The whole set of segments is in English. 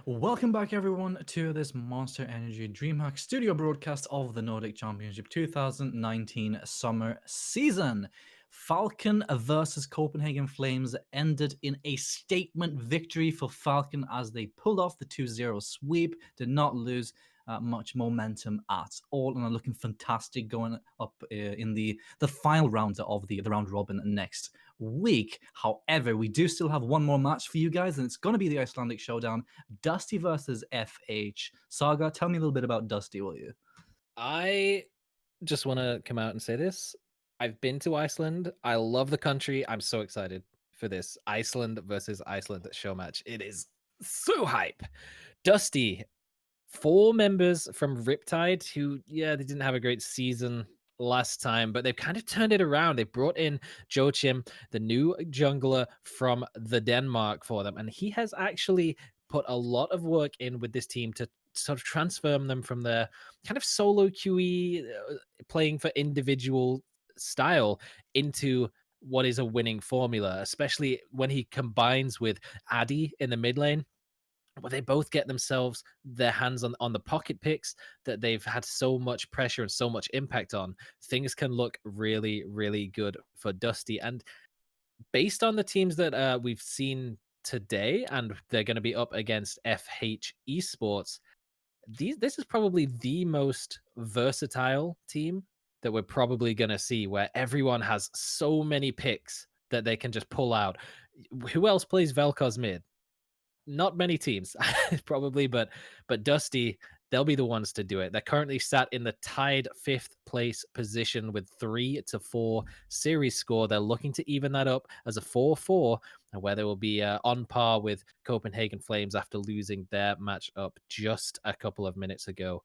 Welcome back, everyone, to this Monster Energy DreamHack studio broadcast of the Nordic Championship 2019 summer season. Falcon versus Copenhagen Flames ended in a statement victory for Falcon as they pulled off the 2-0 sweep, did not lose much momentum at all, and are looking fantastic going up in the final round of the round robin next week. However, we do still have one more match for you guys, and it's going to be the Icelandic Showdown. Dusty versus FH. Saga, tell me a little bit about Dusty, will you? I just want to come out and say this. I've been to Iceland. I love the country. I'm so excited for this Iceland versus Iceland show match. It is so hype. Dusty, four members from Riptide who, yeah, they didn't have a great season last time, but they've kind of turned it around. They brought in Joachim, the new jungler from the Denmark for them, and he has actually put a lot of work in with this team to sort of transform them from their kind of solo QE playing for individual style into what is a winning formula, especially when he combines with Addy in the mid lane. Well, they both get themselves their hands on the pocket picks that they've had so much pressure and so much impact on. Things can look really, really good for Dusty. And based on the teams that we've seen today, and they're going to be up against FH Esports, this is probably the most versatile team that we're probably going to see, where everyone has so many picks that they can just pull out. Who else plays Vel'Koz mid? Not many teams probably, but Dusty, they'll be the ones to do it. They're currently sat in the tied fifth place position with 3-4 series score. They're looking to even that up as a 4-4, where they will be on par with Copenhagen Flames after losing their match up just a couple of minutes ago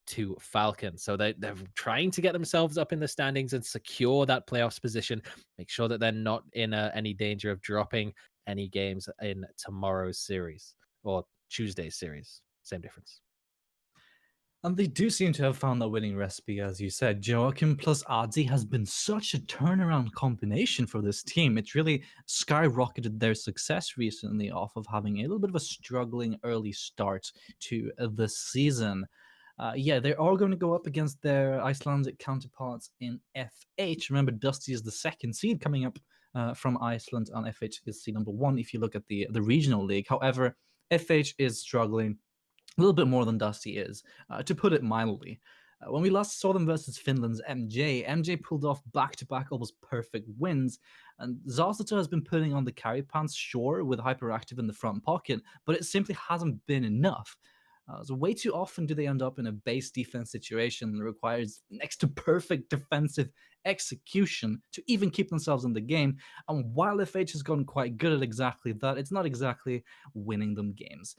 to Falcon. So they're trying to get themselves up in the standings and secure that playoffs position, make sure that they're not in any danger of dropping any games in tomorrow's series or Tuesday's series. Same difference. And they do seem to have found that winning recipe, as you said. Joachim plus Adzi has been such a turnaround combination for this team. It's really skyrocketed their success recently off of having a little bit of a struggling early start to the season. Yeah, they are going to go up against their Icelandic counterparts in FH. Remember, Dusty is the second seed coming up from Iceland, and FH is seed number one if you look at the regional league. However, FH is struggling a little bit more than Dusty is, to put it mildly. When we last saw them versus Finland's MJ pulled off back-to-back almost perfect wins, and Zazato has been putting on the carry pants, sure, with Hyperactive in the front pocket, but it simply hasn't been enough. So way too often do they end up in a base defense situation that requires next to perfect defensive execution to even keep themselves in the game. And while FH has gotten quite good at exactly that, it's not exactly winning them games.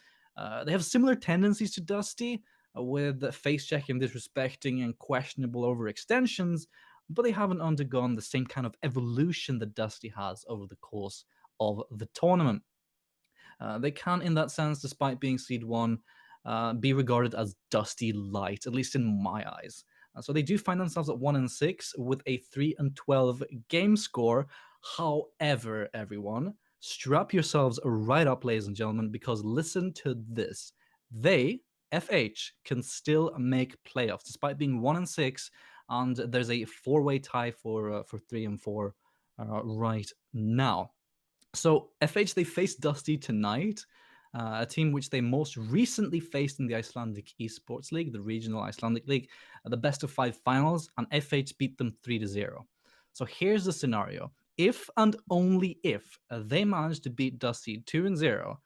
They have similar tendencies to Dusty, with face checking, disrespecting, and questionable overextensions, but they haven't undergone the same kind of evolution that Dusty has over the course of the tournament. They can, in that sense, despite being seed one, be regarded as Dusty light, at least in my eyes. So they do find themselves at 1-6 with a 3-12 game score. However, everyone, strap yourselves right up, ladies and gentlemen, because listen to this. They, FH, can still make playoffs despite being 1-6, and there's a four-way tie for 3-4 right now. So FH, they face Dusty tonight, a team which they most recently faced in the Icelandic Esports League, the regional Icelandic League, the best of five finals, and FH beat them 3-0. So here's the scenario. If and only if they manage to beat Dusty 2-0,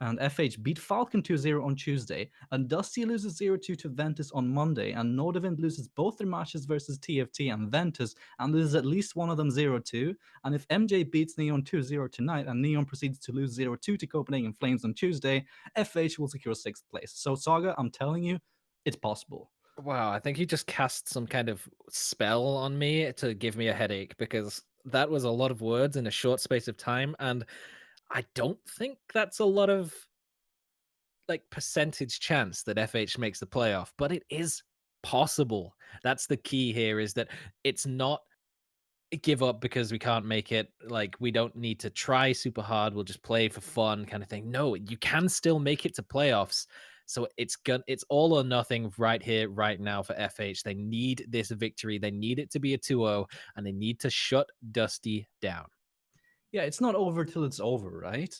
and FH beat Falcon 2-0 on Tuesday, and Dusty loses 0-2 to Ventus on Monday, and Nordic loses both their matches versus TFT and Ventus, and loses at least one of them 0-2, and if MJ beats Neon 2-0 tonight, and Neon proceeds to lose 0-2 to Copenhagen Flames on Tuesday, FH will secure sixth place. So Saga, I'm telling you, it's possible. Wow, I think you just cast some kind of spell on me to give me a headache, because that was a lot of words in a short space of time, and I don't think that's a lot of like percentage chance that FH makes the playoff, but it is possible. That's the key here, is that it's not give up because we can't make it. Like, we don't need to try super hard. We'll just play for fun kind of thing. No, you can still make it to playoffs. So it's all or nothing right here, right now for FH. They need this victory. They need it to be a 2-0, and they need to shut Dusty down. Yeah, it's not over till it's over, right?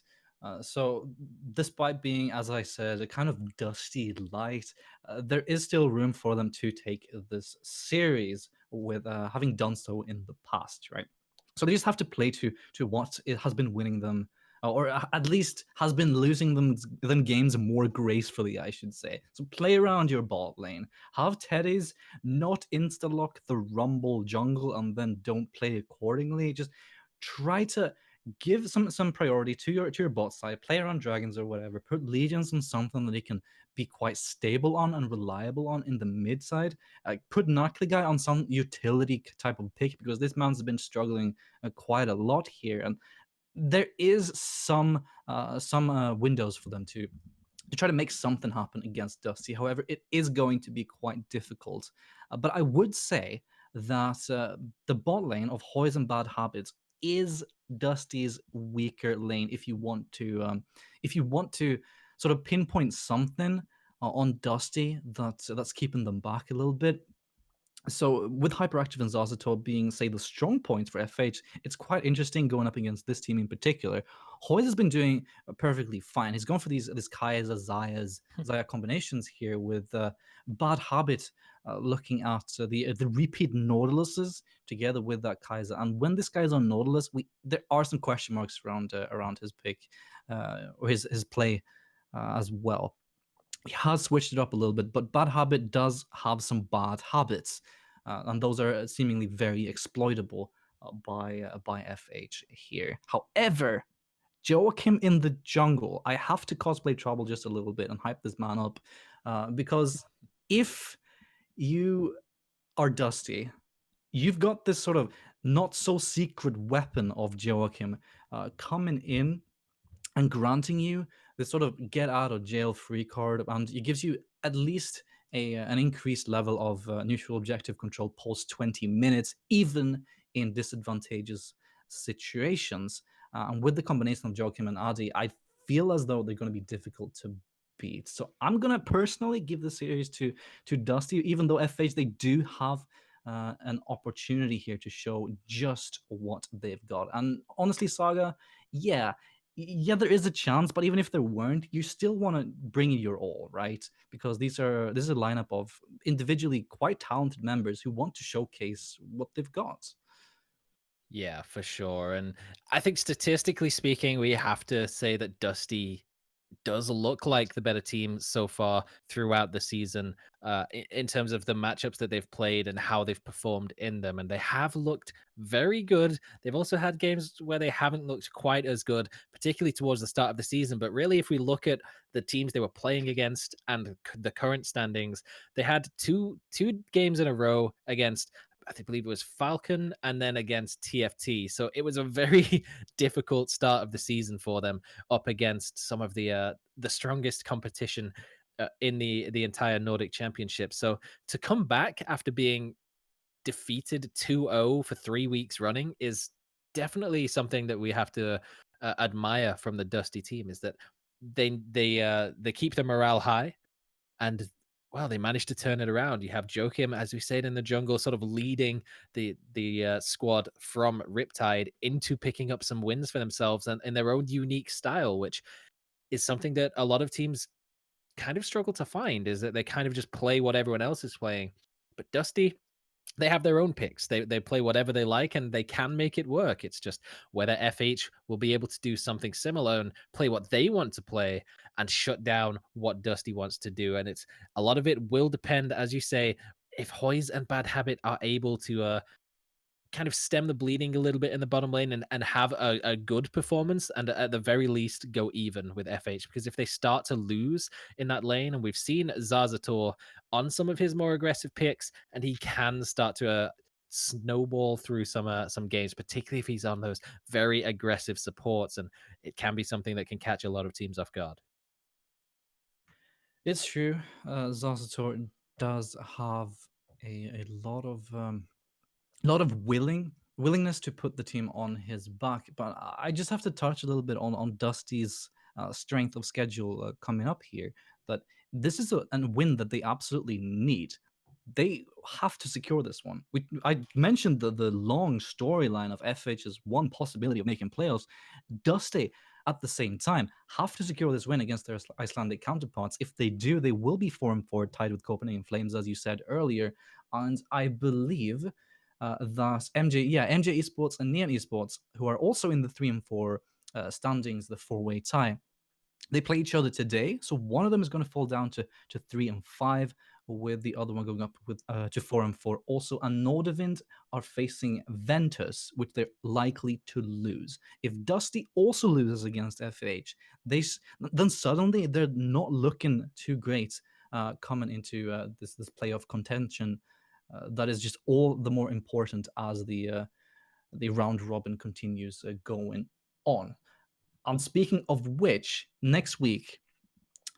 So, despite being, as I said, a kind of dusty light, there is still room for them to take this series with having done so in the past, right? So they just have to play to what it has been winning them, or at least has been losing them games more gracefully, I should say. So play around your bot lane, have Teddy's not insta lock the Rumble jungle, and then don't play accordingly. Just try to give some priority to your bot side, play around dragons or whatever, put legions on something that he can be quite stable on and reliable on in the mid side. Put Guy on some utility type of pick, because this man's been struggling quite a lot here, and there is some windows for them to try to make something happen against Dusty. However, it is going to be quite difficult. But I would say that the bot lane of Hoys and Bad Habits is Dusty's weaker lane. If you want to sort of pinpoint something on Dusty that's keeping them back a little bit, so with Hyperactive and Zazator being, say, the strong points for FH, it's quite interesting going up against this team in particular. Hoyes has been doing perfectly fine. He's gone for these Kaya's, Zaya combinations here with Bad Habit looking at the repeat Nautiluses together with that Kaiser. And when this guy's on Nautilus, there are some question marks around his pick or his play as well. He has switched it up a little bit, but Bad Habit does have some bad habits, and those are seemingly very exploitable by FH here. However, Joachim in the jungle, I have to cosplay Trouble just a little bit and hype this man up, because if you are Dusty, you've got this sort of not so secret weapon of Joachim coming in and granting you this sort of get out of jail free card, and it gives you at least an increased level of neutral objective control post 20 minutes, even in disadvantageous situations. And with the combination of Joachim and Adi, I feel as though they're going to be difficult to beat. So I'm going to personally give the series to Dusty, even though FH, they do have an opportunity here to show just what they've got. And honestly, Saga, yeah, there is a chance, but even if there weren't, you still want to bring in your all, right? Because this is a lineup of individually quite talented members who want to showcase what they've got. Yeah, for sure. And I think statistically speaking, we have to say that Dusty does look like the better team so far throughout the season, in terms of the matchups that they've played and how they've performed in them. And they have looked very good. They've also had games where they haven't looked quite as good, particularly towards the start of the season. But really, if we look at the teams they were playing against and the current standings, they had two games in a row against, believe it was Falcon, and then against TFT. So it was a very difficult start of the season for them, up against some of the strongest competition in the entire Nordic Championship. So to come back after being defeated 2-0 for 3 weeks running is definitely something that we have to admire from the Dusty team. Is that they keep the morale high, and well, they managed to turn it around. You have Joachim, as we said, in the jungle, sort of leading the squad from Riptide into picking up some wins for themselves and in their own unique style, which is something that a lot of teams kind of struggle to find. Is that they kind of just play what everyone else is playing, but Dusty, they have their own picks. They play whatever they like and they can make it work. It's just whether FH will be able to do something similar and play what they want to play and shut down what Dusty wants to do. And it's a lot of it will depend, as you say, if Hoys and Bad Habit are able to kind of stem the bleeding a little bit in the bottom lane and have a good performance, and at the very least go even with FH. Because if they start to lose in that lane, and we've seen Zazator on some of his more aggressive picks, and he can start to snowball through some games, particularly if he's on those very aggressive supports, and it can be something that can catch a lot of teams off guard. It's true. Zazator does have a lot of willing willingness to put the team on his back. But I just have to touch a little bit on Dusty's strength of schedule coming up here. That this is a win that they absolutely need. They have to secure this one. I mentioned the long storyline of FH as one possibility of making playoffs. Dusty, at the same time, have to secure this win against their Icelandic counterparts. If they do, they will be 4-4, tied with Copenhagen Flames, as you said earlier. And I believe that MJ Esports and Neon Esports, who are also in the 3-4 standings, the four-way tie, they play each other today. So one of them is going to fall down to 3-5, with the other one going up with to 4-4. Also, and Nordivind are facing Ventus, which they're likely to lose. If Dusty also loses against FH, then suddenly they're not looking too great coming into this playoff contention. That is just all the more important as the round robin continues going on. And speaking of which, next week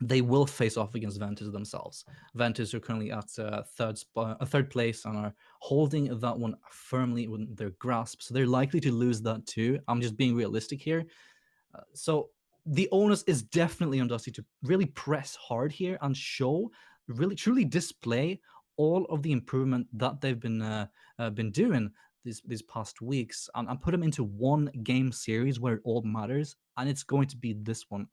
they will face off against Ventus themselves. Ventus are currently at third place and are holding that one firmly within their grasp. So they're likely to lose that too. I'm just being realistic here. So the onus is definitely on Dusty to really press hard here and show, really truly display all of the improvement that they've been doing these past weeks, and put them into one game series where it all matters, and it's going to be this one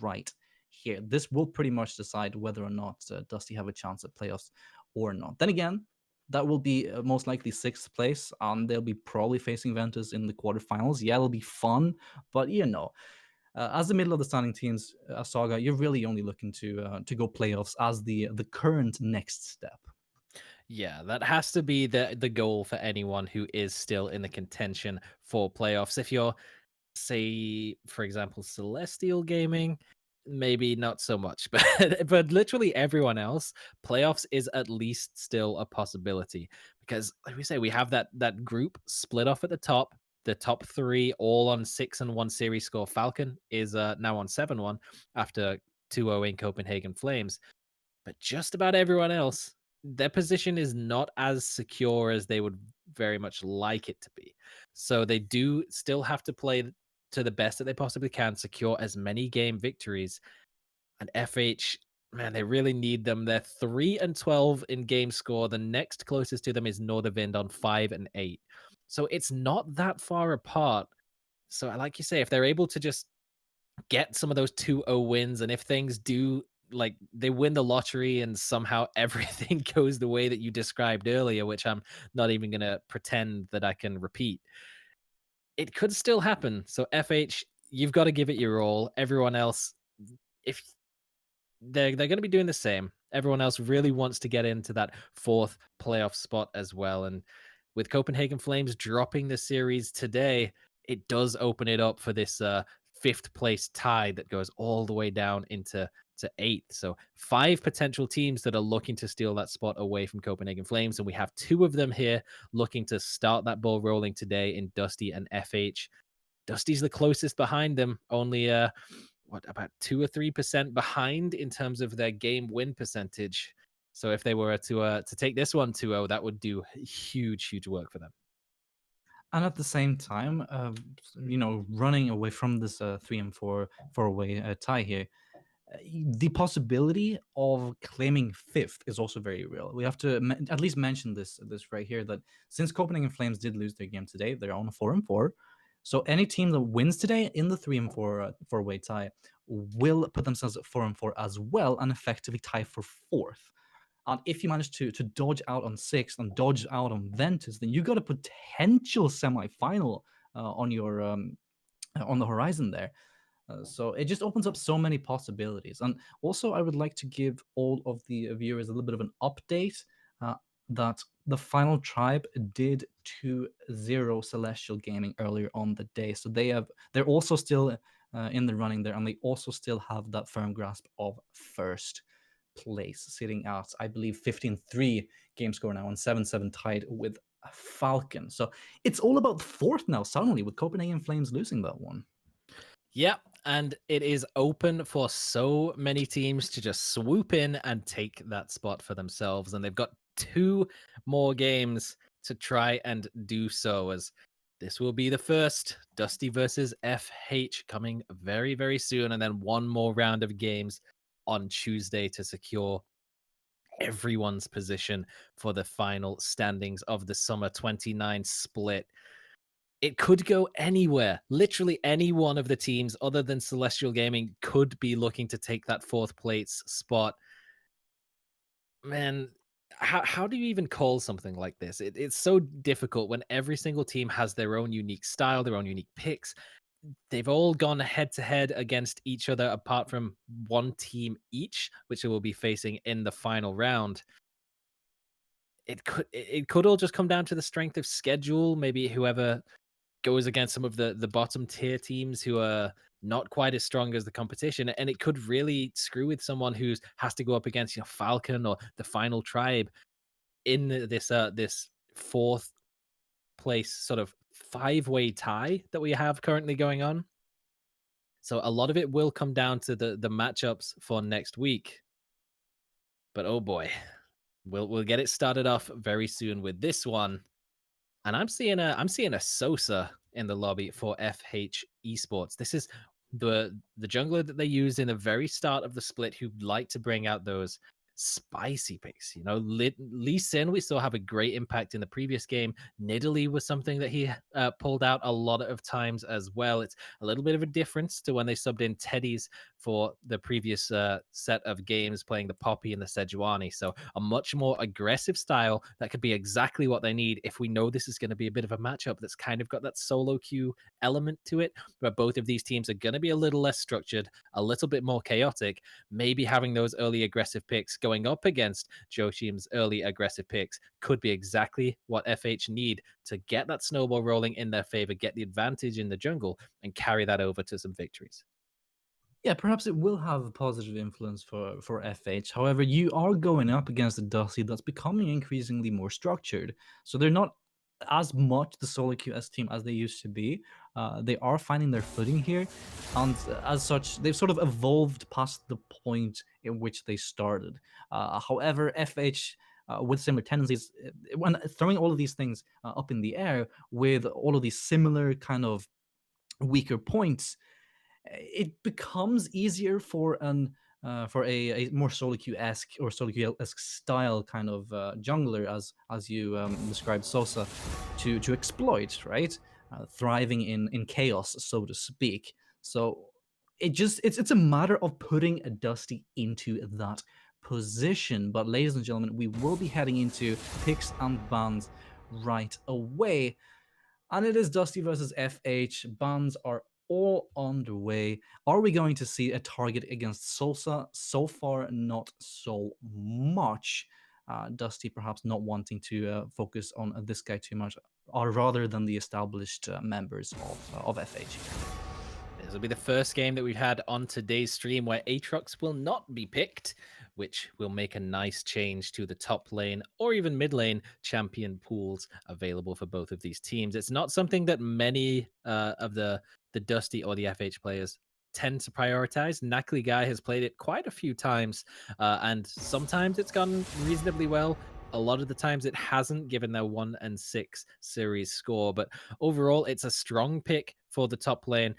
right here. This will pretty much decide whether or not Dusty have a chance at playoffs or not. Then again, that will be most likely sixth place, and they'll be probably facing Ventus in the quarterfinals. Yeah, it'll be fun, but as the middle of the standing teams, Saga, you're really only looking to go playoffs as the current next step. Yeah, that has to be the goal for anyone who is still in the contention for playoffs. If you're, say, for example, Celestial Gaming, maybe not so much, but literally everyone else, playoffs is at least still a possibility, because like we say, we have that group split off at the top. The top three all on 6-1 series score. Falcon is now on 7-1 after 2-0 in Copenhagen Flames, but just about everyone else, their position is not as secure as they would very much like it to be. So they do still have to play to the best that they possibly can, secure as many game victories. And FH, man, they really need them. They're 3-12 in game score. The next closest to them is Nordivind on 5-8. So it's not that far apart. So, like you say, if they're able to just get some of those 2-0 wins, and if things do, like, they win the lottery and somehow everything goes the way that you described earlier, which I'm not even going to pretend that I can repeat, it could still happen. So FH, you've got to give it your all. Everyone else, if they're going to be doing the same. Everyone else really wants to get into that fourth playoff spot as well. And with Copenhagen Flames dropping the series today, it does open it up for this fifth place tie that goes all the way down into eighth. So five potential teams that are looking to steal that spot away from Copenhagen Flames. And we have two of them here looking to start that ball rolling today in Dusty and FH. Dusty's the closest behind them, only what, about 2 or 3% behind in terms of their game win percentage. So if they were to take this one 2-0, that would do huge work for them. And at the same time, running away from this 3-4 way tie here, the possibility of claiming fifth is also very real. We have to at least mention this right here, that since Copenhagen Flames did lose their game today, they're on a 4-4. So any team that wins today in the 3-4 way tie will put themselves at 4-4 as well, and effectively tie for fourth. And if you manage to dodge out on sixth and dodge out on Ventus, then you got a potential semifinal on the horizon there. So it just opens up so many possibilities. And also, I would like to give all of the viewers a little bit of an update uh, that the final tribe did 2-0 Celestial Gaming earlier on the day. So they're also still in the running there, and they also still have that firm grasp of first place, sitting at, I believe, 15-3 game score now, and 7-7 tied with Falcon. So it's all about fourth now, suddenly, with Copenhagen Flames losing that one. Yep. And it is open for so many teams to just swoop in and take that spot for themselves. And they've got two more games to try and do so, as This will be the first Dusty versus FH coming very, very soon. And then one more round of games on Tuesday to secure everyone's position for the final standings of the Summer 29 split. It could go anywhere. Literally any one of the teams other than Celestial Gaming could be looking to take that fourth place spot. Man, how do you even call something like this? It's so difficult when every single team has their own unique style, their own unique picks. They've all gone head to head against each other, apart from one team each, which they will be facing in the final round. It could all just come down to the strength of schedule. Maybe whoever goes against some of the bottom tier teams who are not quite as strong as the competition, and it could really screw with someone who has to go up against Falcon or the Final Tribe in this fourth place sort of five-way tie that we have currently going on. So a lot of it will come down to the matchups for next week. But oh boy, we'll get it started off very soon with this one. And I'm seeing a Sosa in the lobby for FH Esports. This is the jungler that they used in the very start of the split who like to bring out those spicy picks. Lee Sin, we saw have a great impact in the previous game. Nidalee was something that he pulled out a lot of times as well. It's a little bit of a difference to when they subbed in Teddy's for the previous set of games, playing the Poppy and the Sejuani. So a much more aggressive style that could be exactly what they need if we know this is going to be a bit of a matchup that's kind of got that solo queue element to it, where both of these teams are going to be a little less structured, a little bit more chaotic. Maybe having those early aggressive picks going up against Joachim's early aggressive picks could be exactly what FH need to get that snowball rolling in their favor, get the advantage in the jungle, and carry that over to some victories. Yeah, perhaps it will have a positive influence for FH. However, you are going up against a Dusty that's becoming increasingly more structured. So they're not as much the solo QS team as they used to be. They are finding their footing here, and as such, they've sort of evolved past the point in which they started. However, FH. With similar tendencies, when throwing all of these things up in the air with all of these similar kind of weaker points, it becomes easier for an for a more solo queue esque or solo queue esque style kind of jungler, as you described Sosa, to exploit, right? Thriving in chaos, so to speak. So it's a matter of putting a Dusty into that position. But ladies and gentlemen, we will be heading into picks and bans right away. And it is Dusty versus FH. Bans are all underway. Are we going to see a target against Sosa? So far, not so much. Dusty perhaps not wanting to focus on this guy too much, or rather than the established members of FH here. This will be the first game that we've had on today's stream where Aatrox will not be picked, which will make a nice change to the top lane or even mid lane champion pools available for both of these teams. It's not something that many of the Dusty or the FH players tend to prioritize. Nakli Guy has played it quite a few times, and sometimes it's gone reasonably well. A lot of the times it hasn't, given their 1-6 series score. But overall, it's a strong pick for the top lane,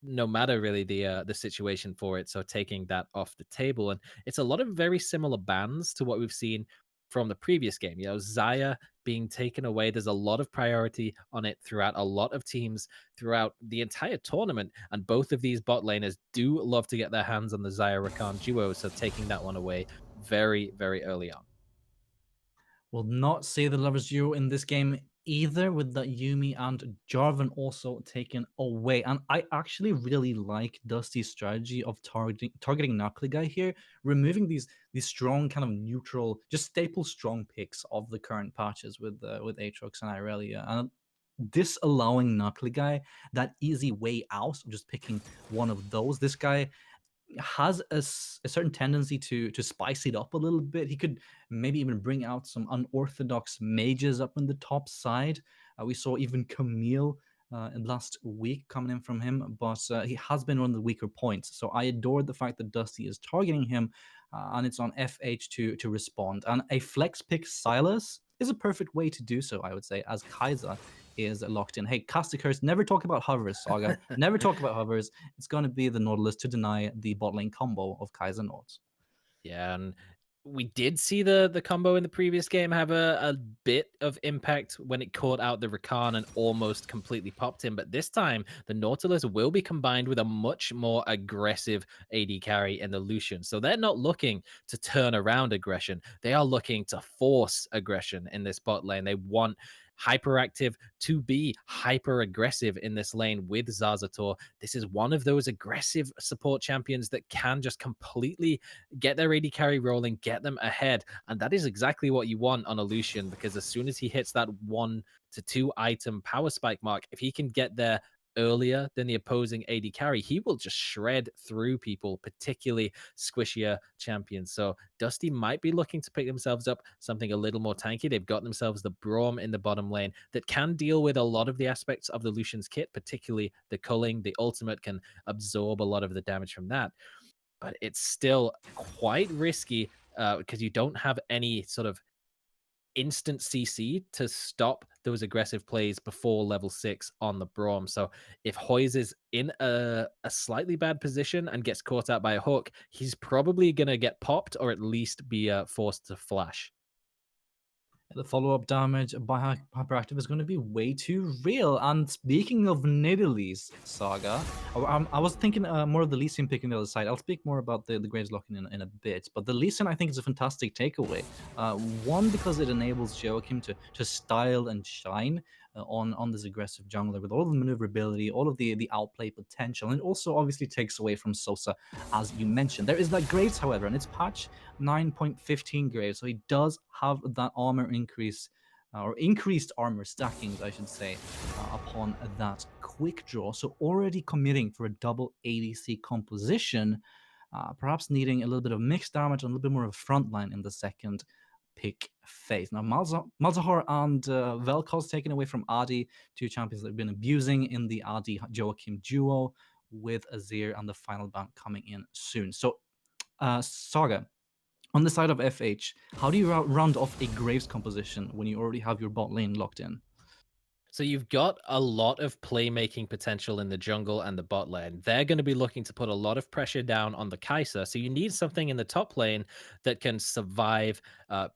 no matter really the situation for it. So taking that off the table, and it's a lot of very similar bans to what we've seen from the previous game. Xayah being taken away. There's a lot of priority on it throughout a lot of teams throughout the entire tournament, and both of these bot laners do love to get their hands on the Xayah Rakan duo. So taking that one away very, very early on. Will not see the lovers duo in this game either, with that Yumi and Jarvan also taken away. And I actually really like Dusty's strategy of targeting Nakligai here, removing these strong kind of neutral, just staple strong picks of the current patches with Aatrox and Irelia, and disallowing Nakligai that easy way out of just picking one of those. This guy has a certain tendency to spice it up a little bit. He could maybe even bring out some unorthodox mages up in the top side. We saw even Camille in last week coming in from him, but he has been one of the weaker points. So I adored the fact that Dusty is targeting him, and it's on FH to respond. And a flex pick Silas is a perfect way to do so, I would say, as Kaiser is locked in. Hey, cast a curse. Never talk about hovers, Saga. Never talk about hovers. It's going to be the Nautilus to deny the bot lane combo of Kaiser Nord. Yeah, and we did see the combo in the previous game have a bit of impact when it caught out the Rakan and almost completely popped him. But this time, the Nautilus will be combined with a much more aggressive AD carry in the Lucian. So they're not looking to turn around aggression. They are looking to force aggression in this bot lane. They want hyperactive to be hyper aggressive in this lane with Zazator. This is one of those aggressive support champions that can just completely get their AD carry rolling, get them ahead. And that is exactly what you want on a Lucian, because as soon as he hits that 1 to 2 item power spike mark, if he can get there earlier than the opposing AD carry, he will just shred through people, particularly squishier champions. So Dusty might be looking to pick themselves up something a little more tanky. They've got themselves the Braum in the bottom lane that can deal with a lot of the aspects of the Lucian's kit, particularly the culling. The ultimate can absorb a lot of the damage from that, but it's still quite risky because you don't have any sort of instant CC to stop those aggressive plays before level 6 on the Braum. So if Hoyes is in a slightly bad position and gets caught out by a hook, he's probably going to get popped or at least be forced to flash. The follow-up damage by Hyperactive is going to be way too real. And speaking of Nidalee's Saga, I was thinking more of the Lee Sin picking the other side. I'll speak more about the Graves locking in a bit. But the Lee Sin, I think, is a fantastic takeaway. One, because it enables Joachim to style and shine on this aggressive jungler with all of the maneuverability, all of the outplay potential. And it also obviously takes away from Sosa, as you mentioned. There is that Graves, however, and it's patch 9.15 Graves, so he does have that armor increase, or increased armor stackings, I should say, upon that quick draw. So already committing for a double ADC composition, perhaps needing a little bit of mixed damage and a little bit more of a front line in the second pick phase. Now, Malzahar and Vel'Koz taken away from Adi, two champions that have been abusing in the Adi Joachim duo, with Azir and the final ban coming in soon. So, Saga, on the side of FH, how do you round off a Graves composition when you already have your bot lane locked in? So you've got a lot of playmaking potential in the jungle and the bot lane. They're going to be looking to put a lot of pressure down on the Kai'Sa. So you need something in the top lane that can survive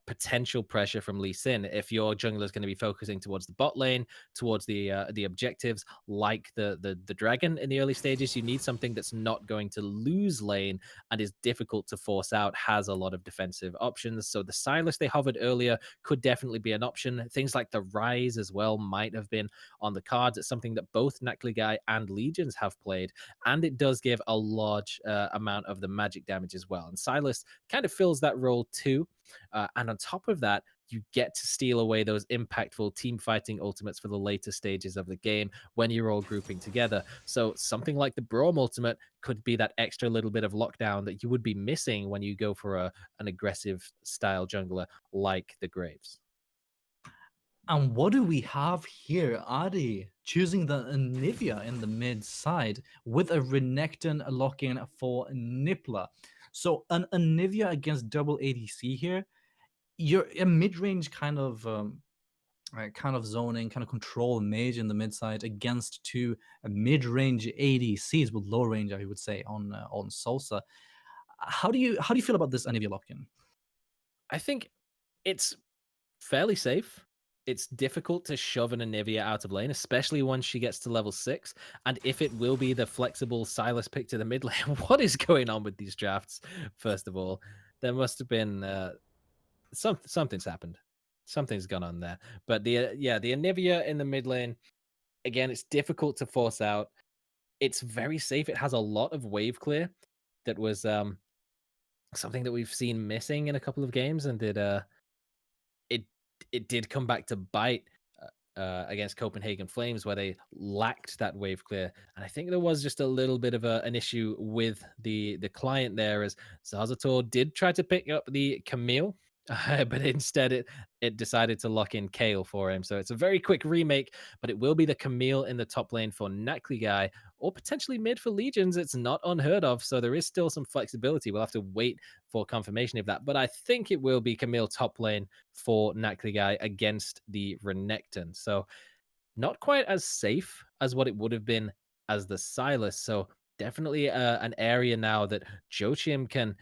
potential pressure from Lee Sin. If your jungler is going to be focusing towards the bot lane, towards the objectives like the dragon in the early stages, you need something that's not going to lose lane and is difficult to force out. Has a lot of defensive options. So the Silas they hovered earlier could definitely be an option. Things like the Rise as well might have been on the cards. It's something that both Nakligai and Legions have played, and it does give a large amount of the magic damage as well. And Silas kind of fills that role too. And on top of that, you get to steal away those impactful team fighting ultimates for the later stages of the game when you're all grouping together. So something like the Braum ultimate could be that extra little bit of lockdown that you would be missing when you go for an aggressive style jungler like the Graves. And what do we have here? Adi choosing the Anivia in the mid side with a Renekton lock-in for Nippler. So an Anivia against double ADC here. You're a mid-range kind of zoning, kind of control mage in the mid side against two mid-range ADCs with low range, I would say, on Salsa. How do you feel about this Anivia lock-in? I think it's fairly safe. It's difficult to shove an Anivia out of lane, especially once she gets to level 6. And if it will be the flexible Silas pick to the mid lane, what is going on with these drafts? First of all, there must have been something's happened. Something's gone on there. But the Anivia in the mid lane, again, it's difficult to force out. It's very safe. It has a lot of wave clear that was something that we've seen missing in a couple of games, and it it did come back to bite against Copenhagen Flames, where they lacked that wave clear. And I think there was just a little bit of an issue with the client there, as Zazator did try to pick up the Camille, but instead it decided to lock in Kale for him. So it's a very quick remake, but it will be the Camille in the top lane for Nakligai, or potentially mid for Legions. It's not unheard of, so there is still some flexibility. We'll have to wait for confirmation of that, but I think it will be Camille top lane for Nakligai against the Renekton. So Not quite as safe as what it would have been as the Silas. So definitely an area now that Joachim can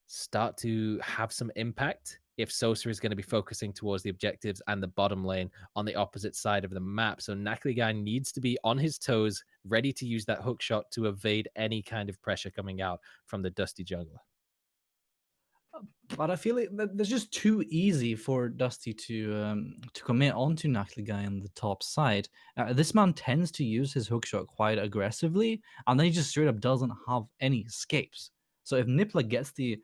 start to have some impact if Sosa is going to be focusing towards the objectives and the bottom lane on the opposite side of the map. So Nakligai needs to be on his toes, ready to use that hook shot to evade any kind of pressure coming out from the Dusty jungler. But I feel like that's just too easy for Dusty to commit onto Guy on the top side. This man tends to use his hookshot quite aggressively, and then he just straight up doesn't have any escapes. So if Nipla gets the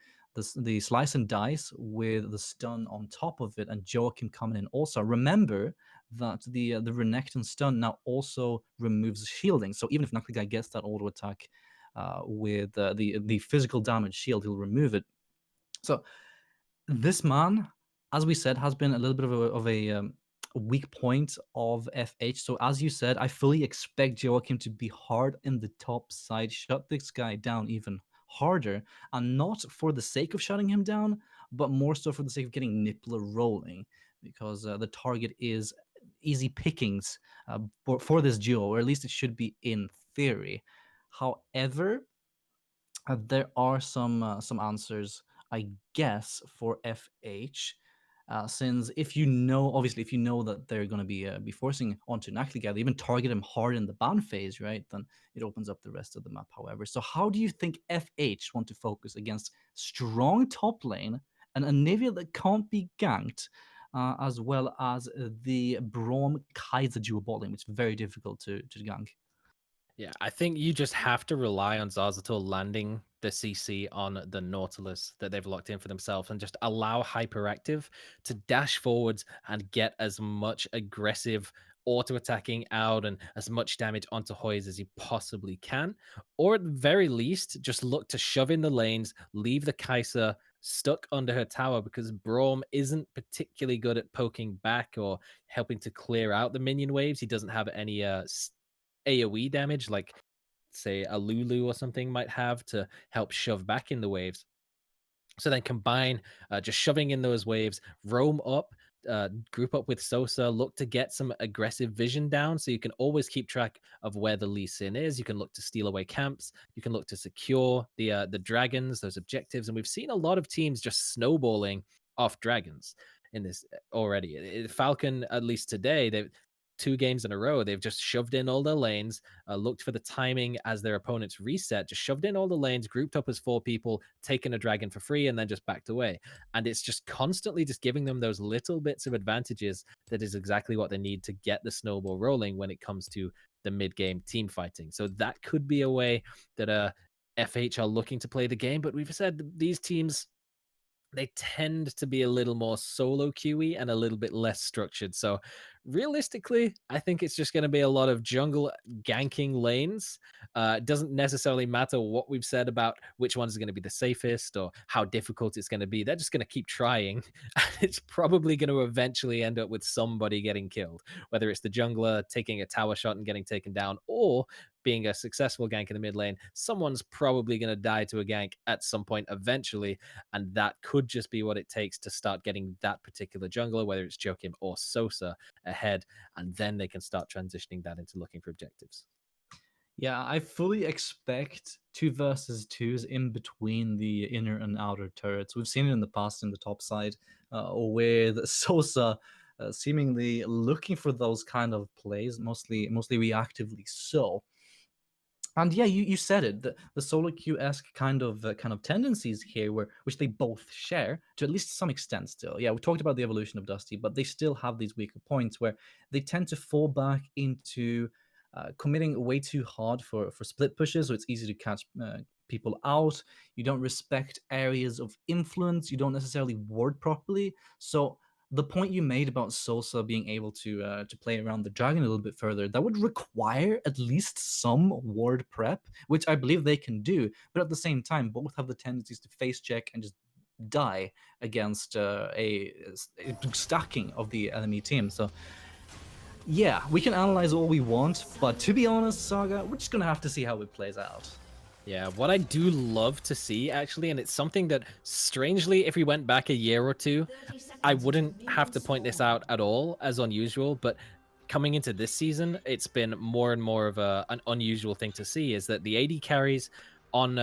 slice and dice with the stun on top of it, and Joachim coming in also, remember that the Renekton stun now also removes shielding. So even if Guy gets that auto attack with the physical damage shield, he'll remove it. So this man, as we said, has been a little bit of a weak point of FH. So as you said, I fully expect Joachim to be hard in the top side, shut this guy down even harder, and not for the sake of shutting him down, but more so for the sake of getting Nippler rolling, because the target is easy pickings for this duo, or at least it should be in theory. However, there are some answers, I guess, for FH. Since if you know, obviously, if you know that they're going to be forcing onto Nakliga, they even target him hard in the ban phase, right? Then it opens up the rest of the map. However, so how do you think FH want to focus against strong top lane and a Nivea that can't be ganked, as well as the Braum Kaiser duo bot lane, which is very difficult to gank? Yeah, I think you just have to rely on Zazatul landing the CC on the Nautilus that they've locked in for themselves and just allow Hyperactive to dash forwards and get as much aggressive auto attacking out and as much damage onto Hoys as you possibly can. Or at the very least, just look to shove in the lanes, leave the Kaiser stuck under her tower because Braum isn't particularly good at poking back or helping to clear out the minion waves. He doesn't have any AoE damage, like say a Lulu or something might have to help shove back in the waves. So then combine just shoving in those waves, roam up, group up with Sosa, look to get some aggressive vision down so you can always keep track of where the Lee Sin is. You can look to steal away camps. You can look to secure the dragons, those objectives. And we've seen a lot of teams just snowballing off dragons in this already. Falcon, at least today, they've 2 games in a row, they've just shoved in all their lanes, looked for the timing as their opponents reset, just shoved in all the lanes, grouped up as 4 people, taken a dragon for free, and then just backed away. And it's just constantly just giving them those little bits of advantages that is exactly what they need to get the snowball rolling when it comes to the mid-game team fighting. So that could be a way that FH are looking to play the game, but we've said these teams they tend to be a little more solo queuey and a little bit less structured. So realistically, I think it's just going to be a lot of jungle ganking lanes. It doesn't necessarily matter what we've said about which ones are going to be the safest or how difficult it's going to be. They're just going to keep trying. And it's probably going to eventually end up with somebody getting killed, whether it's the jungler taking a tower shot and getting taken down, or being a successful gank in the mid lane, someone's probably going to die to a gank at some point eventually. And that could just be what it takes to start getting that particular jungler, whether it's Joachim or Sosa, ahead. And then they can start transitioning that into looking for objectives. Yeah, I fully expect two versus twos in between the inner and outer turrets. We've seen it in the past in the top side, with Sosa seemingly looking for those kind of plays, mostly reactively so. And yeah, you said it. The solo queue esque kind of tendencies here, which they both share to at least some extent. Still, yeah, we talked about the evolution of Dusty, but they still have these weaker points where they tend to fall back into committing way too hard for split pushes, so it's easy to catch people out. You don't respect areas of influence. You don't necessarily ward properly. So the point you made about Sosa being able to play around the dragon a little bit further, that would require at least some ward prep, which I believe they can do. But at the same time, both have the tendencies to face check and just die against a stacking of the enemy team. So yeah, we can analyze all we want, but to be honest, Saga, we're just gonna have to see how it plays out. Yeah, what I do love to see actually, and it's something that strangely, if we went back a year or two, 30 I seconds until wouldn't have minions to point this spawn. out at all as unusual, but coming into this season, it's been more and more of an unusual thing to see is that the AD carries on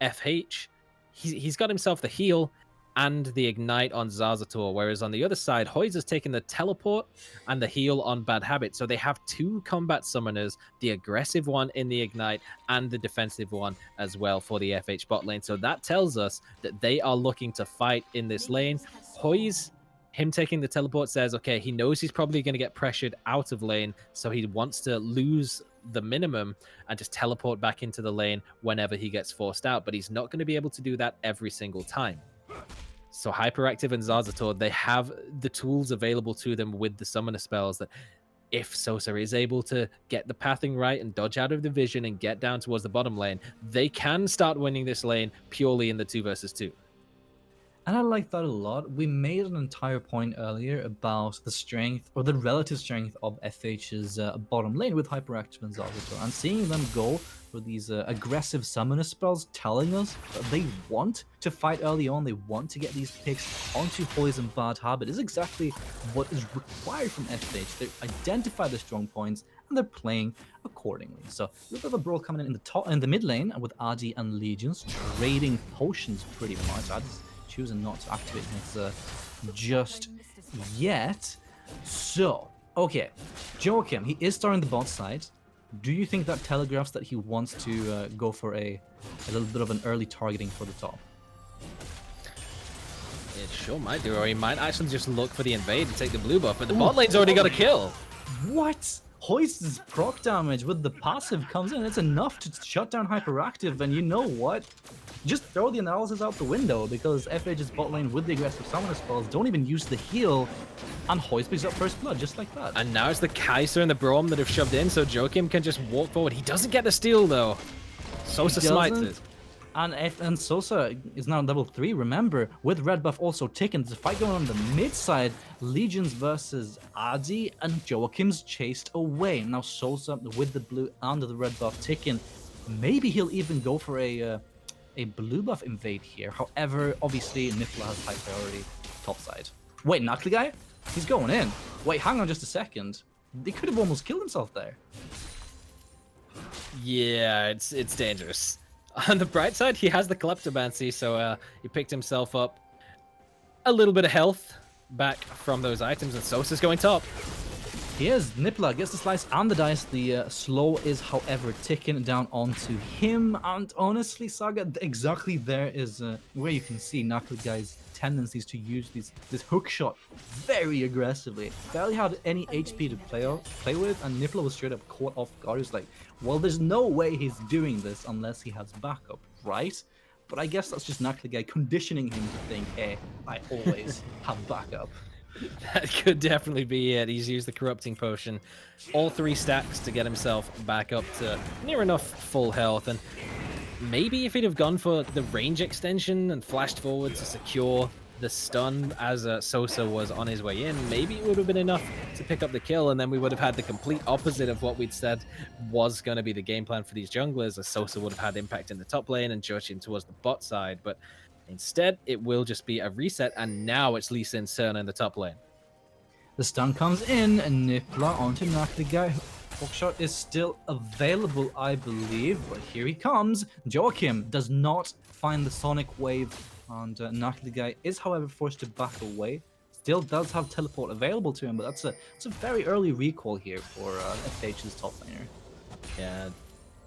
FH, he's got himself the heal and the ignite on Zazator, whereas on the other side, Hoyes has taken the teleport and the heal on Bad Habit. So they have two combat summoners, the aggressive one in the ignite and the defensive one as well for the FH bot lane. So that tells us that they are looking to fight in this lane. Hoyes, him taking the teleport says, okay, he knows he's probably going to get pressured out of lane, so he wants to lose the minimum and just teleport back into the lane whenever he gets forced out, but he's not going to be able to do that every single time. So Hyperactive and Zazator, they have the tools available to them with the summoner spells that if Sosa is able to get the pathing right and dodge out of the vision and get down towards the bottom lane, they can start winning this lane purely in the 2 versus 2. And I like that a lot. We made an entire point earlier about the strength or the relative strength of FH's bottom lane with Hyperactive and Zazator. And seeing them go for these aggressive summoner spells, telling us that they want to fight early on, they want to get these picks onto Poison Bad Habit, is exactly what is required from FH. They identify the strong points and they're playing accordingly. So a little bit of a brawl coming in the mid lane with Adi and Legions trading potions pretty much. Adi's choosing not to activate his just yet. So, okay, Joachim, he is starting the bot side. Do you think that telegraphs that he wants to go for a little bit of an early targeting for the top? It sure might do, or he might actually just look for the invade and take the blue buff, but the bot lane's already got a kill. What? Hoist's proc damage with the passive comes in. It's enough to shut down Hyperactive, and you know what? Just throw the analysis out the window because FH's bot lane with the aggressive summoner spells don't even use the heal, and Hoist picks up first blood just like that. And now it's the Kaiser and the Braum that have shoved in, so Joachim can just walk forward. He doesn't get the steal though. Sosa smites it. And Sosa is now level 3, remember, with red buff also taken. There's a fight going on the mid side, Legions versus Adi, and Joachim's chased away. Now Sosa with the blue and the red buff taken. Maybe he'll even go for a blue buff invade here. However, obviously, Niffler has high priority top side. Wait, Knuckly guy? He's going in. Wait, hang on just a second. They could have almost killed himself there. Yeah, it's dangerous. On the bright side, he has the Kleptomancy, so he picked himself up a little bit of health back from those items, and Sosa's going top. Here's Nippler, gets the slice and the dice. The slow is, however, ticking down onto him. And honestly, Saga, exactly there is where you can see Knuckle Guy's tendencies to use this hook shot very aggressively. Barely had any HP to play with, and Nippler was straight up caught off guard. He's like, well, there's no way he's doing this unless he has backup, right? But I guess that's just Knuckle Guy conditioning him to think, hey, I always have backup. That could definitely be it. He's used the corrupting potion, all 3 stacks to get himself back up to near enough full health. And maybe if he'd have gone for the range extension and flashed forward to secure the stun as Sosa was on his way in, maybe it would have been enough to pick up the kill, and then we would have had the complete opposite of what we'd said was going to be the game plan for these junglers, as Sosa would have had impact in the top lane and Joachim towards the bot side. But instead, it will just be a reset, and now it's Lee Sin Cerna in the top lane. The stun comes in, and Nippler onto Knuckly Guy. Hookshot is still available, I believe, but here he comes. Joachim does not find the Sonic Wave, and Knuckly Guy is, however, forced to back away. Still does have teleport available to him, but that's a very early recall here for FH's top laner. Yeah,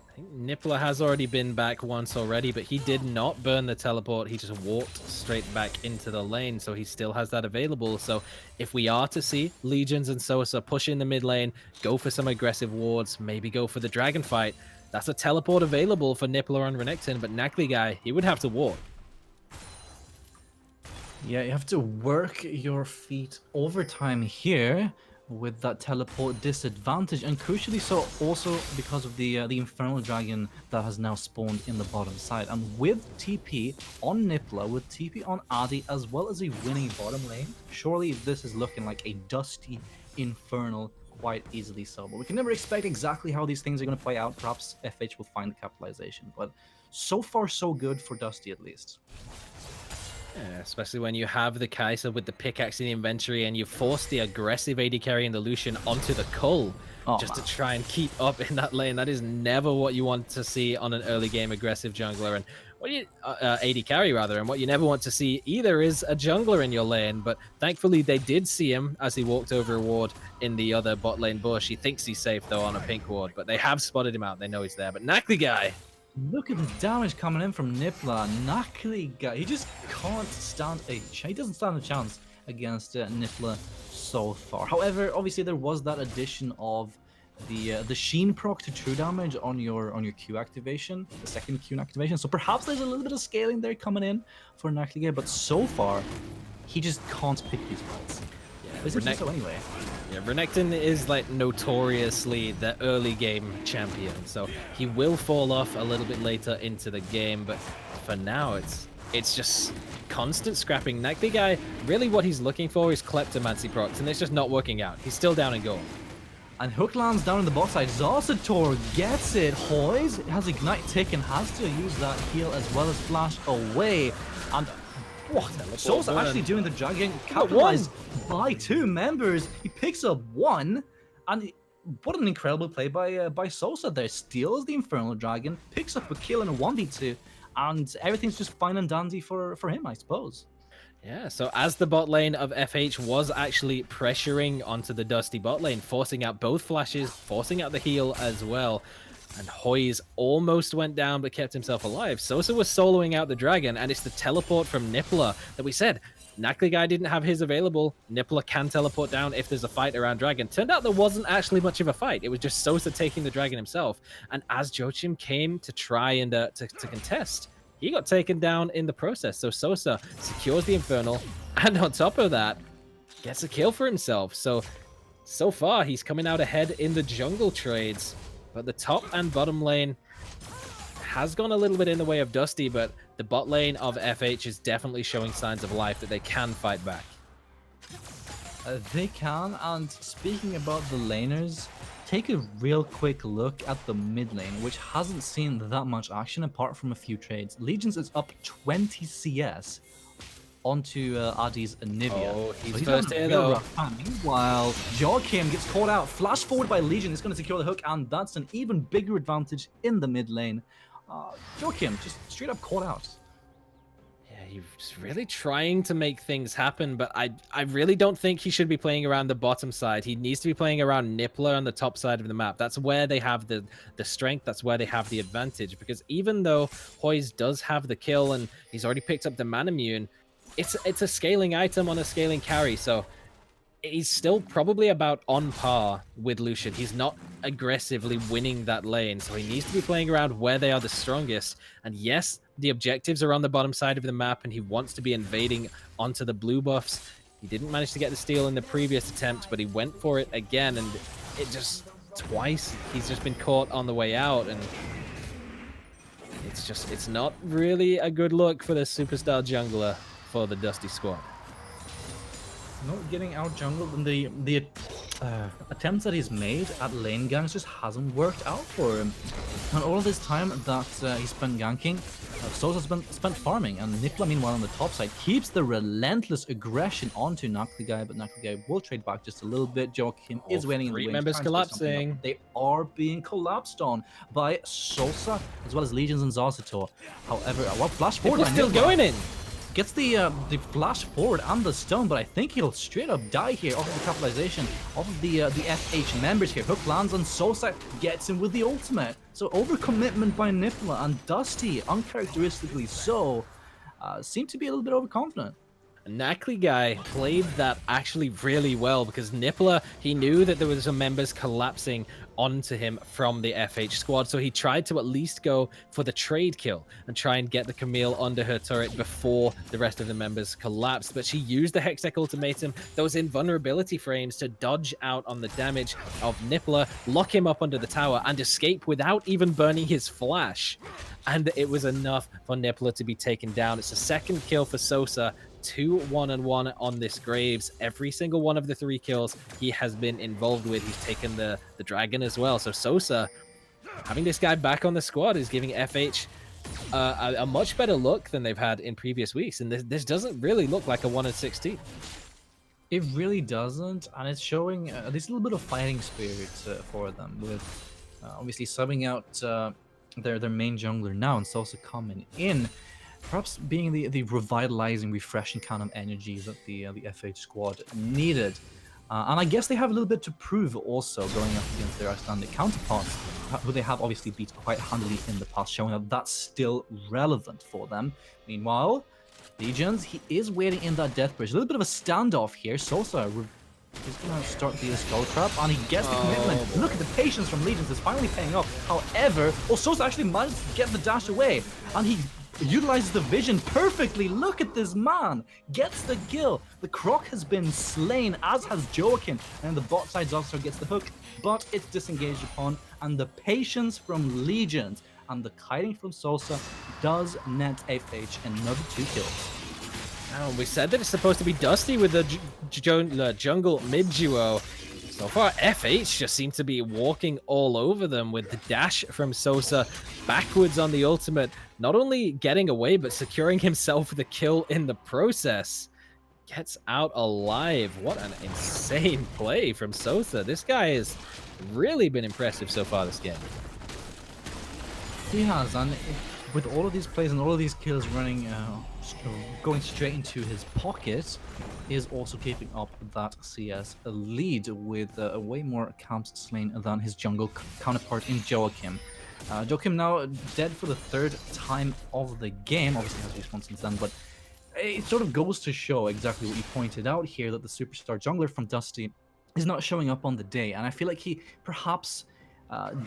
I think Nippler has already been back once already, but he did not burn the teleport. He just walked straight back into the lane, so he still has that available. So if we are to see Legions and Sosa push in the mid lane, go for some aggressive wards, maybe go for the dragon fight, that's a teleport available for Nippler and Renekton, but Knuckly Guy, he would have to walk. Yeah, you have to work your feet overtime here with that teleport disadvantage, and crucially so also because of the Infernal Dragon that has now spawned in the bottom side. And with TP on Nippler, with TP on Adi, as well as a winning bottom lane, surely this is looking like a Dusty Infernal quite easily so. But we can never expect exactly how these things are going to play out. Perhaps FH will find the capitalization, but so far so good for Dusty at least. Yeah, especially when you have the Kai'Sa with the pickaxe in the inventory and you force the aggressive AD carry and the Lucian onto the Cull just to Oh, try and keep up in that lane. That is never what you want to see on an early game aggressive jungler. And what you AD carry rather, and what you never want to see either is a jungler in your lane. But thankfully they did see him as he walked over a ward in the other bot lane bush. He thinks he's safe though on a pink ward, but they have spotted him out. They know he's there. But Nakli guy, look at the damage coming in from Nippler. Nakli guy, he just can't stand he doesn't stand a chance against Nippler so far. However, obviously there was that addition of the Sheen proc to true damage on your Q activation, the second Q activation. So perhaps there's a little bit of scaling there coming in for Nakli guy, but so far he just can't pick these fights. yeah, Isn't he so anyway? Yeah, Renekton is like notoriously the early game champion, so he will fall off a little bit later into the game, but for now it's just constant scrapping. Nakli guy, really what he's looking for is Kleptomancy procs, and it's just not working out. He's still down in gold. And Hook lands down in the bot side. Zarsator gets it. Hoys has Ignite taken, has to use that heal as well as flash away. And what? Sosa actually doing the dragging, capitalized by two members. He picks up one, and what an incredible play by Sosa there. Steals the Infernal Dragon, picks up a kill in a 1v2, and everything's just fine and dandy for him, I suppose. Yeah, so as the bot lane of FH was actually pressuring onto the Dusty bot lane, forcing out both flashes, forcing out the heal as well, and Hoys almost went down but kept himself alive. Sosa was soloing out the dragon, and it's the teleport from Nippler that we said. Nakli guy didn't have his available. Nippler can teleport down if there's a fight around dragon. Turned out there wasn't actually much of a fight. It was just Sosa taking the dragon himself. And as Joachim came to try and to contest, he got taken down in the process. So Sosa secures the Infernal, and on top of that, gets a kill for himself. So far, he's coming out ahead in the jungle trades. But the top and bottom lane has gone a little bit in the way of Dusty, but the bot lane of FH is definitely showing signs of life that they can fight back. They can, and speaking about the laners, take a real quick look at the mid lane, which hasn't seen that much action apart from a few trades. Legions is up 20 CS onto Adi's Anivia. Oh, he's So first having a here real though. rough time. Meanwhile, Joachim gets caught out, flash forward by Legion, is going to secure the hook, and that's an even bigger advantage in the mid lane. Joachim just straight up caught out. Yeah, he's really trying to make things happen, but I really don't think he should be playing around the bottom side. He needs to be playing around Nippler on the top side of the map. That's where they have the strength. That's where they have the advantage. Because even though Hoys does have the kill and he's already picked up the mana immune, it's a scaling item on a scaling carry. So he's still probably about on par with Lucian. He's not aggressively winning that lane, so he needs to be playing around where they are the strongest. And yes, the objectives are on the bottom side of the map, and he wants to be invading onto the blue buffs. He didn't manage to get the steal in the previous attempt, but he went for it again, and it just twice he's just been caught on the way out, and it's not really a good look for the superstar jungler for the Dusty squad. Not getting out jungled, and the attempts that he's made at lane ganks just hasn't worked out for him. And all this time that he spent ganking, Sosa's spent farming, and Nippler, meanwhile, on the top side, keeps the relentless aggression onto Nakli guy, but Nakli guy will trade back just a little bit. Joachim is waiting in the Three wings, members trying to pick something collapsing. up. They are being collapsed on by Sosa, as well as Legions and Zarsator. However, well, flash forward. Nippler's still going in. Gets the flash forward and the stun, but I think he'll straight up die here off of the capitalization of the FH members here. Hook lands on Sosa, gets him with the ultimate. So overcommitment by Nippler, and Dusty, uncharacteristically so, seem to be a little bit overconfident. Nakli guy played that actually really well because Nippler, he knew that there was some members collapsing onto him from the FH squad, so he tried to at least go for the trade kill and try and get the Camille under her turret before the rest of the members collapsed. But she used the Hextech ultimatum, those invulnerability frames, to dodge out on the damage of Nippler, lock him up under the tower, and escape without even burning his flash. And it was enough for Nippler to be taken down. It's a second kill for Sosa. 2 1-on-1 on this Graves. Every single one of the 3 kills he has been involved with. He's taken the dragon as well. So Sosa, having this guy back on the squad is giving FH a much better look than they've had in previous weeks, and this doesn't really look like a 1-16. It really doesn't, and it's showing this little bit of fighting spirit for them, with obviously subbing out their main jungler now, and Sosa coming in, perhaps being the revitalizing, refreshing kind of energy that the FH squad needed. And I guess they have a little bit to prove also going up against their Icelandic counterparts, who they have obviously beat quite handily in the past, showing that that's still relevant for them. Meanwhile, Legions, he is waiting in that death bridge. A little bit of a standoff here. Sosa is going to start the skull trap, and he gets the commitment. Boy. Look at the patience from Legions. It's finally paying off. However, Sosa actually managed to get the dash away, and he utilizes the vision perfectly. Look at this man. Gets the kill. The Croc has been slain, as has Joachim, and the bot side also gets the hook, but it's disengaged upon, and the patience from Legions and the kiting from Sosa does net FH another 2 kills. Oh, we said that it's supposed to be Dusty with the jungle mid duo. So far, FH just seems to be walking all over them with the dash from Sosa backwards on the ultimate, not only getting away, but securing himself the kill in the process. Gets out alive. What an insane play from Sosa. This guy has really been impressive so far this game. He has, and with all of these plays and all of these kills running, going straight into his pocket, is also keeping up that CS lead with way more camps slain than his jungle counterpart in Joachim. Joachim now dead for the 3rd time of the game, obviously has respawned since then, but it sort of goes to show exactly what you pointed out here, that the superstar jungler from Dusty is not showing up on the day, and I feel like he perhaps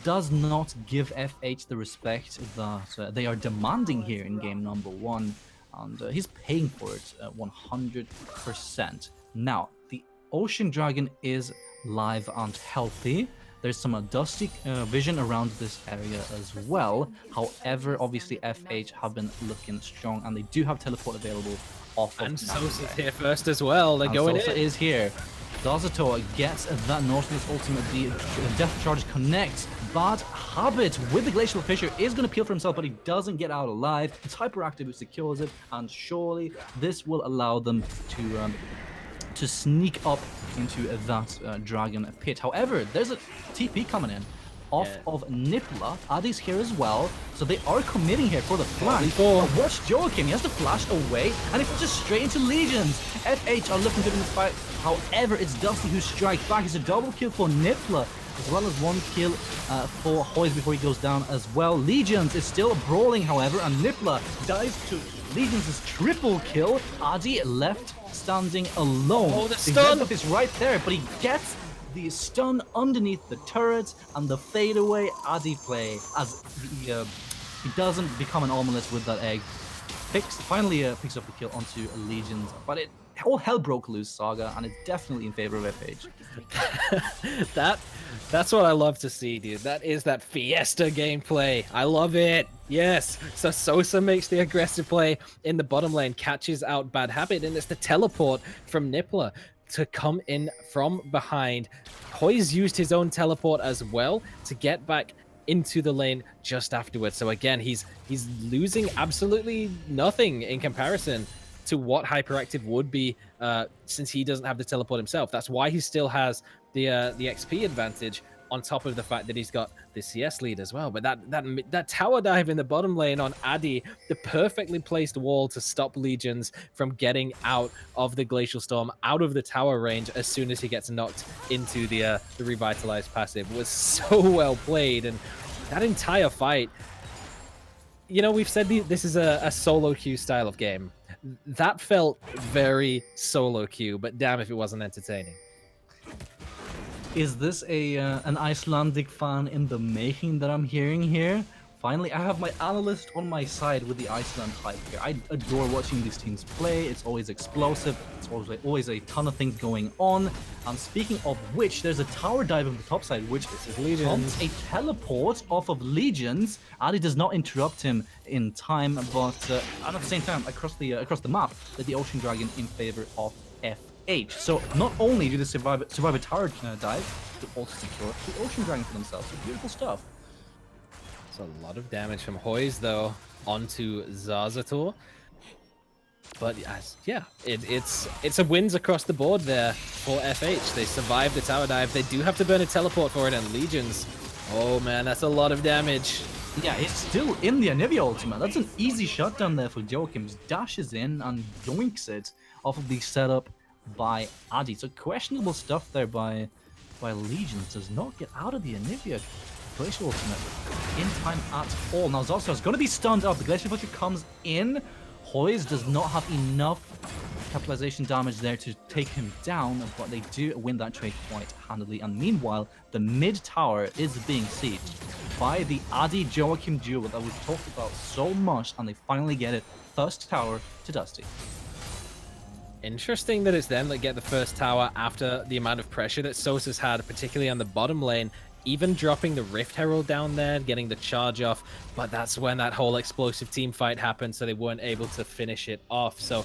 does not give FH the respect that they are demanding here in game number 1, and he's paying for it 100%. Now, the Ocean Dragon is live and healthy. There's some Dusty vision around this area as well. However, obviously FH have been looking strong, and they do have teleport available off of And Navi. Sosa's here first as well. They're going Sosa in. is here. Dazator gets that Nautilus ultimate, the death charge connects. Bad Habit with the Glacial Fissure is going to peel for himself, but he doesn't get out alive. It's hyperactive, who secures it, and surely this will allow them to sneak up into that dragon pit. However, there's a TP coming in off of Nipla. Adi's here as well, so they are committing here for the flank. But watch Joachim, he has to flash away, and it's just straight into Legions. FH are looking good in this fight. However, it's Dusty who strikes back. It's a double kill for Nipla, as well as 1 kill for Hoyes before he goes down as well. Legions is still brawling, however, and Nipla dives to Legions' triple kill. Adi left standing alone. Oh, the The stun! Red Buff is right there, but he gets the stun underneath the turret and the fadeaway Adi play, as he doesn't become an omelette with that egg. Finally picks up the kill onto Legions, but all hell broke loose, Saga, and it's definitely in favor of FH. That's what I love to see, dude. That is that Fiesta gameplay. I love it. Yes. So Sosa makes the aggressive play in the bottom lane, catches out Bad Habit, and it's the teleport from Nipla to come in from behind. Hoyes used his own teleport as well to get back into the lane just afterwards. So again, he's losing absolutely nothing in comparison to what Hyperactive would be, since he doesn't have the teleport himself. That's why he still has the XP advantage, on top of the fact that he's got the CS lead as well. But that tower dive in the bottom lane on Adi, the perfectly placed wall to stop Legions from getting out of the Glacial Storm, out of the tower range as soon as he gets knocked into the revitalized passive, was so well played. And that entire fight, you know, we've said this is a solo queue style of game. That felt very solo queue, but damn if it wasn't entertaining. Is this an Icelandic fan in the making that I'm hearing here? Finally, I have my analyst on my side with the Iceland hype here. I adore watching these teams play. It's always explosive. It's always a ton of things going on. And speaking of which, there's a tower dive on the top side, which prompts a teleport off of Legions. Ali does not interrupt him in time, but and at the same time, across the map, the Ocean Dragon in favor of FH. So not only do they survive a tower dive, they also secure the Ocean Dragon for themselves. So beautiful stuff. It's a lot of damage from Hoys, though, onto Zazator. But yeah, it's a wins across the board there for FH. They survived the tower dive. They do have to burn a teleport for it, and Legions. Oh man, that's a lot of damage. Yeah, he's still in the Anivia ultimate. That's an easy shutdown there for Joachim. Just dashes in and yoinks it off of the setup by Adi. So questionable stuff there by Legions. Does not get out of the Anivia Glacial ultimate in time at all. Now Zoster is going to be stunned up. The Glacial Butcher comes in. Hoys does not have enough capitalization damage there to take him down, but they do win that trade quite handily. And meanwhile, the mid tower is being sieged by the Adi Joachim duo that we've talked about so much, and they finally get it. First tower to Dusty. Interesting that it's them that get the first tower after the amount of pressure that Sosa's had, particularly on the bottom lane. Even dropping the Rift Herald down there, getting the charge off, but that's when that whole explosive team fight happened, so they weren't able to finish it off. So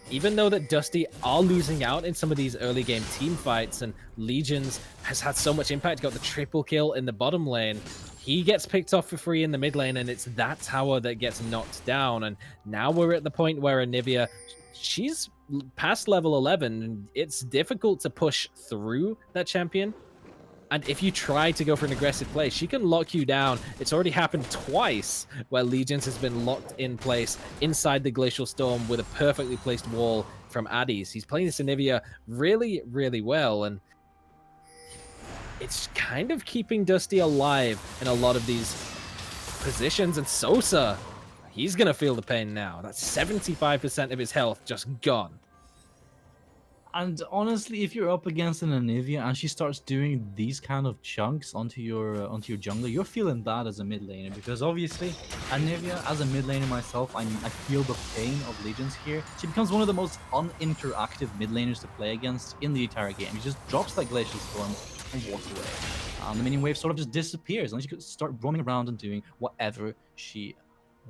even though that Dusty are losing out in some of these early game team fights, and Legions has had so much impact, got the triple kill in the bottom lane, he gets picked off for free in the mid lane, and it's that tower that gets knocked down. And now we're at the point where Anivia, she's past level 11, and it's difficult to push through that champion. And if you try to go for an aggressive play, she can lock you down. It's already happened twice where Legions has been locked in place inside the Glacial Storm with a perfectly placed wall from Addies. He's playing this Anivia really, really well, and it's kind of keeping Dusty alive in a lot of these positions. And Sosa, he's going to feel the pain now. That's 75% of his health just gone. And honestly, if you're up against an Anivia and she starts doing these kind of chunks onto your jungler, you're feeling bad as a mid laner, because obviously Anivia, as a mid laner myself, I feel the pain of Legions here. She becomes one of the most uninteractive mid laners to play against in the entire game. She just drops that Glacial Storm and walks away. The minion wave sort of just disappears, and she could start roaming around and doing whatever she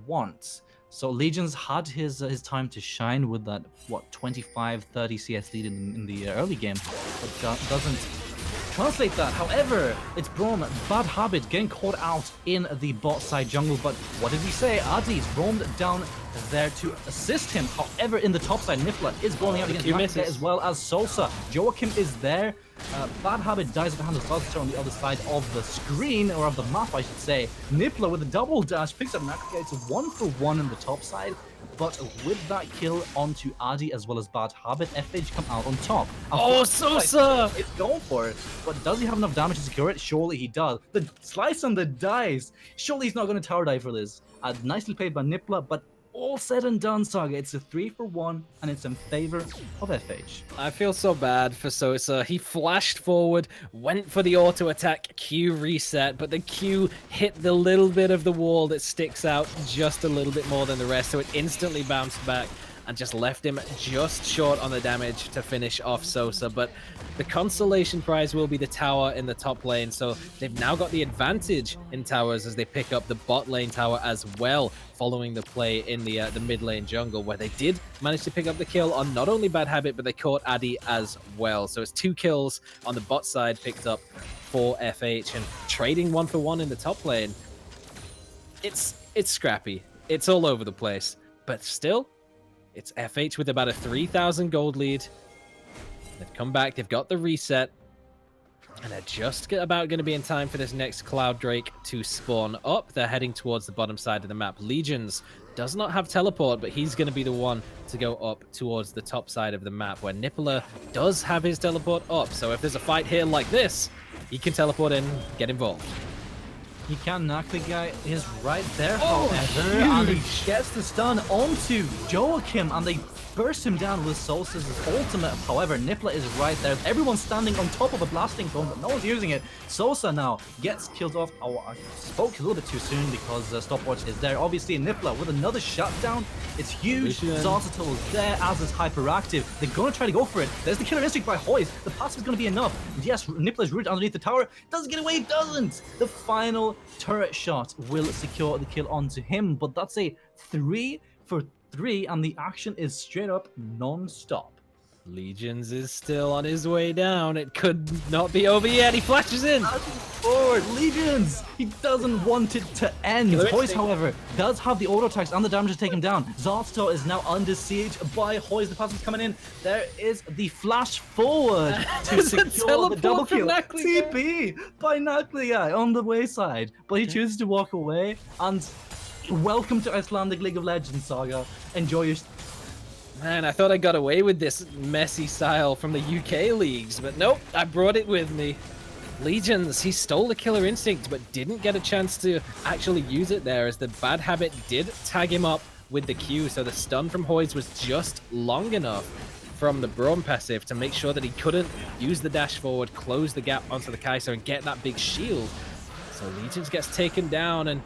wants. So Legions had his time to shine with that, what, 25-30 CS lead in the early game, but doesn't translate that. However, it's Braum, Bad Habit, getting caught out in the bot side jungle, but what did we say? Adi's roamed down there to assist him. However, in the top side, Nifla is going out against Max as well as Sosa. Joachim is there. Bad Habit dies at the hand of Zazator on the other side of the screen, or of the map, I should say. Nifla with a double dash picks up Max. It's a 1-for-1 in the top side, but with that kill onto Adi as well as Bad Habit, FH come out on top. Oh, Sosa! It's going for it, but does he have enough damage to secure it? Surely he does. The slice on the dice. Surely he's not going to tower dive for this. Nicely played by Nifla, but all said and done, Saga, it's a 3-for-1, and it's in favor of FH. I feel so bad for Sosa. He flashed forward, went for the auto attack, Q reset, but the Q hit the little bit of the wall that sticks out just a little bit more than the rest, so it instantly bounced back and just left him just short on the damage to finish off Sosa. But the consolation prize will be the tower in the top lane, so they've now got the advantage in towers as they pick up the bot lane tower as well, following the play in the mid lane jungle, where they did manage to pick up the kill on not only Bad Habit, but they caught Adi as well. So it's 2 kills on the bot side picked up for FH, and trading 1-for-1 in the top lane. It's scrappy. It's all over the place, but still, it's FH with about a 3,000 gold lead. They've come back, they've got the reset, and they're just about going to be in time for this next Cloud Drake to spawn up. They're heading towards the bottom side of the map. Legions does not have teleport, but he's going to be the one to go up towards the top side of the map, where Nippler does have his teleport up. So if there's a fight here like this, he can teleport in, get involved. He can knock the guy, is right there, Oh, however, and he gets the stun onto Joachim, and they burst him down with Sosa's ultimate. However, Nipla is right there. Everyone's standing on top of a blasting cone, but no one's using it. Sosa now gets killed off. Oh, I spoke a little bit too soon because stopwatch is there. Obviously, Nipla with another shutdown. It's huge. Zazator is there, as is Hyperactive. They're going to try to go for it. There's the killer instinct by Hoyt. The passive is going to be enough. Yes, Nipla is rooted underneath the tower. Doesn't get away, doesn't. The final turret shot will secure the kill onto him, but that's a 3-for-3, and the action is straight up non-stop. Legions is still on his way down. It could not be over yet. He flashes in. Forward, Legions! He doesn't want it to end. Killer Hoist, instinct. however, does have the auto attacks and the damage to take him down. Zarsto is now under siege by Hoist. The pass is coming in. There is the flash forward to It's a secure the teleport double from kill. Nakliga. TP by Nakliga on the wayside. But he chooses to walk away. And welcome to Icelandic League of Legends, Saga. Enjoy your... Man, I thought I got away with this messy style from the UK leagues, but nope, I brought it with me. Legions, he stole the killer instinct, but didn't get a chance to actually use it there, as the bad habit did tag him up with the Q, so the stun from Hoyes was just long enough from the Braum passive to make sure that he couldn't use the dash forward, close the gap onto the Kai'Sa, and get that big shield. So Legions gets taken down, and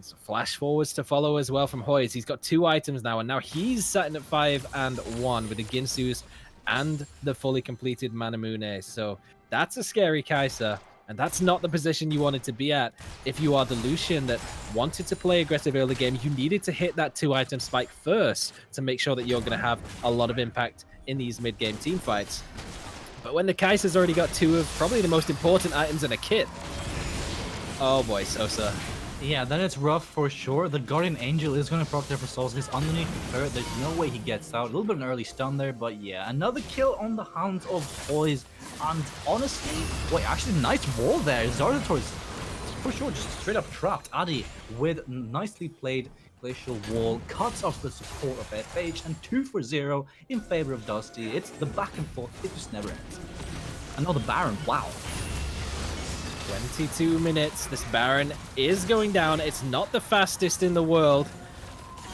some flash forwards to follow as well from Hoyes. He's got 2 items now, and now he's sitting at 5 and 1 with the Ginsus and the fully completed Manamune. So that's a scary Kai'Sa, and that's not the position you wanted to be at. If you are the Lucian that wanted to play aggressive early game, you needed to hit that 2-item spike first to make sure that you're going to have a lot of impact in these mid-game team fights. But when the Kai'Sa's already got 2 of probably the most important items in a kit, oh boy, Sosa. Yeah, then it's rough for sure. The Guardian Angel is going to proc there for Souls. He's underneath the turret. There's no way he gets out. A little bit of an early stun there, but yeah. Another kill on the hands of Boys. And honestly, wait, actually, nice wall there. Zardator is for sure just straight up trapped. Addy with nicely played Glacial Wall cuts off the support of FH, and 2 for 0 in favor of Dusty. It's the back and forth. It just never ends. Another Baron. Wow. 22 minutes. This Baron is going down. It's not the fastest in the world,